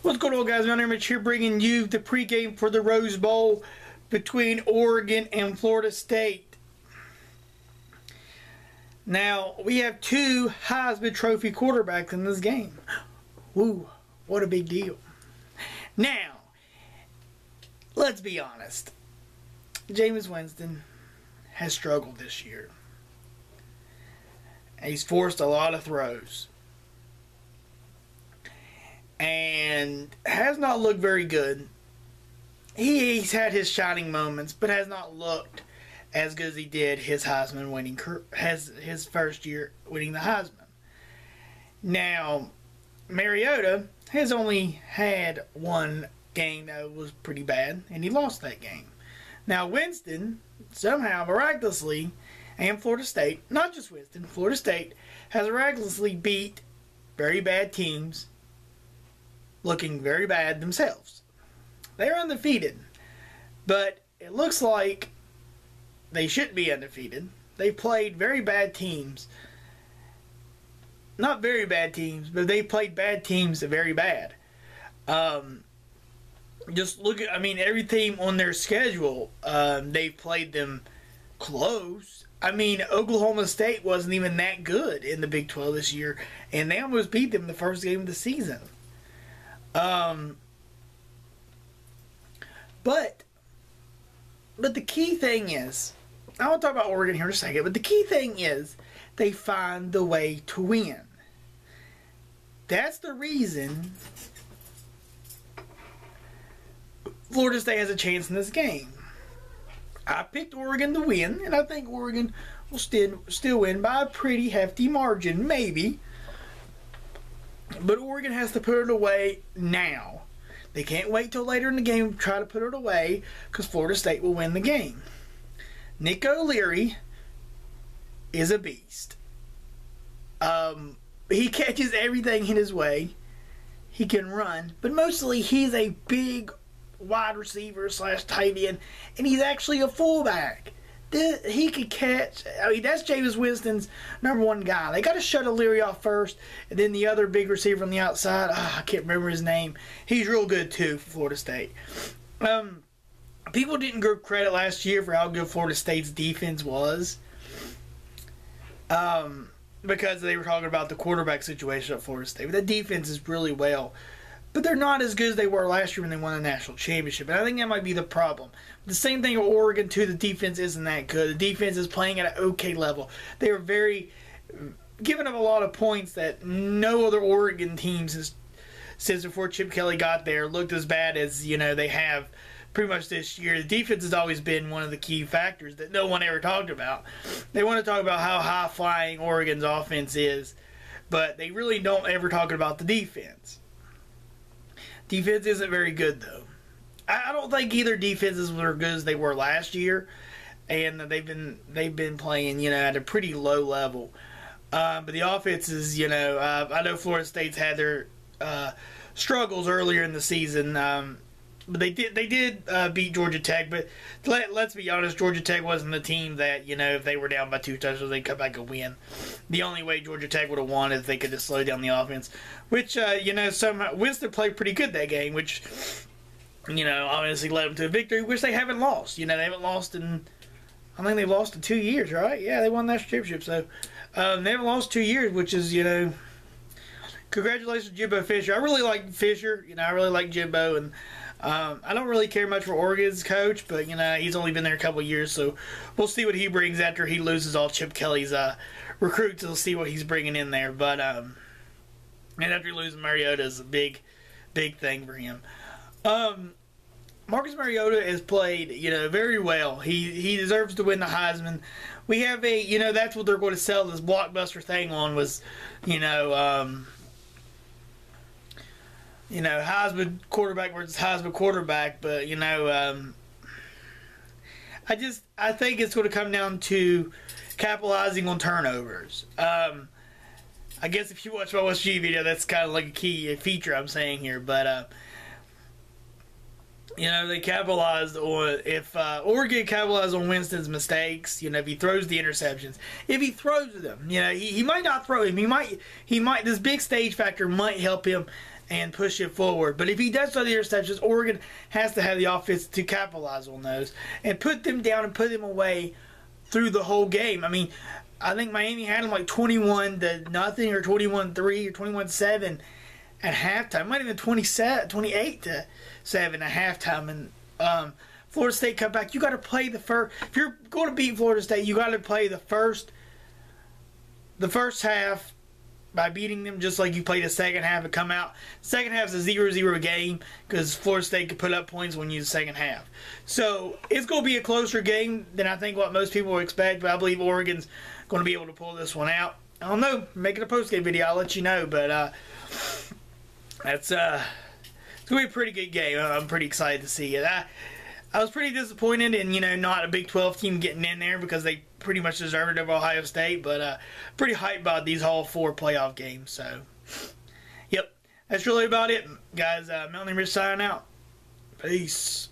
What's going on, guys? My name is Mitch here, bringing you the pregame for the Rose Bowl between Oregon and Florida State. Now, we have two Heisman Trophy quarterbacks in this game. Woo, what a big deal. Now, let's be honest. Jameis Winston has struggled this year. He's forced a lot of throws. And has not looked very good. He's had his shining moments, but has not looked as good as he did his Heisman winning, his first year winning the Heisman. Now, Mariota has only had one game that was pretty bad, and he lost that game. Now, Winston, somehow, miraculously, and Florida State, not just Winston, Florida State has miraculously beat very bad teams, looking very bad themselves. They're undefeated, but it looks like they shouldn't be undefeated. They played very bad teams. Not very bad teams, but they played bad teams very bad. Just look at, every team on their schedule, they've played them close. Oklahoma State wasn't even that good in the Big 12 this year, and they almost beat them the first game of the season. But the key thing is, I want to talk about Oregon here in a second, but the key thing is they find the way to win. That's the reason Florida State has a chance in this game. I picked Oregon to win, and I think Oregon will still win by a pretty hefty margin, maybe. But Oregon has to put it away now. They can't wait till later in the game to try to put it away, because Florida State will win the game. Nick O'Leary is a beast. He catches everything in his way. He can run, but mostly he's a big wide receiver / tight end, and he's actually a fullback. He could catch. That's Jameis Winston's #1 guy. They got to shut O'Leary off first, and then the other big receiver on the outside, I can't remember his name. He's real good too for Florida State. People didn't give credit last year for how good Florida State's defense was, because they were talking about the quarterback situation at Florida State. But the defense is really well. But they're not as good as they were last year when they won the national championship. And I think that might be the problem. The same thing with Oregon, too. The defense isn't that good. The defense is playing at an okay level. They are giving up a lot of points that no other Oregon teams since before Chip Kelly got there looked as bad as, they have pretty much this year. The defense has always been one of the key factors that no one ever talked about. They want to talk about how high-flying Oregon's offense is, but they really don't ever talk about the defense. Defense isn't very good, though. I don't think either defenses were as good as they were last year, and they've been playing, at a pretty low level. But the offenses, I know Florida State's had their struggles earlier in the season, but they did beat Georgia Tech. But let's be honest, Georgia Tech wasn't the team that, if they were down by 2 touchdowns, they'd come back and win. The only way Georgia Tech would have won is if they could just slow down the offense. Which, somehow Winston played pretty good that game, which, obviously led them to a victory, which they haven't lost. They haven't lost in, I think they've lost in 2 years, right? Yeah, they won the national championship. So, they haven't lost 2 years, which is, congratulations to Jimbo Fisher. I really like Fisher. I really like Jimbo, and I don't really care much for Oregon's coach, but, he's only been there a couple of years, so we'll see what he brings after he loses all Chip Kelly's recruits. We'll see what he's bringing in there, but, and after losing Mariota is a big thing for him. Marcus Mariota has played, very well. He deserves to win the Heisman. We have that's what they're going to sell this blockbuster thing on was, Heisman quarterback versus Heisman quarterback, but, I think it's going to come down to capitalizing on turnovers. I guess if you watch my SG video, that's kind of like a key feature I'm saying here, but, they capitalized on, if Oregon capitalized on Winston's mistakes, if he throws the interceptions, if he throws them, he might not throw him, he might, this big stage factor might help him and push it forward. But if he does throw the interceptions, Oregon has to have the offense to capitalize on those and put them down and put them away through the whole game. I mean, I think Miami had them like 21-0 or 21-3 or 21-7 at halftime. Might have been 28-7 at halftime. And Florida State cut back. You got to play the first. If you're going to beat Florida State, you got to play the first half by beating them just like you played the second half and come out. Second half is a 0-0 game because Florida State could put up points when you use the second half. So it's going to be a closer game than I think what most people expect, but I believe Oregon's going to be able to pull this one out. I don't know. Making a post-game video, I'll let you know, but it's going to be a pretty good game. I'm pretty excited to see it. I was pretty disappointed in, not a Big 12 team getting in there because they pretty much deserved it over Ohio State, but pretty hyped about these all 4 playoff games. So, yep, that's really about it. Guys, Melanie Rich signing out. Peace.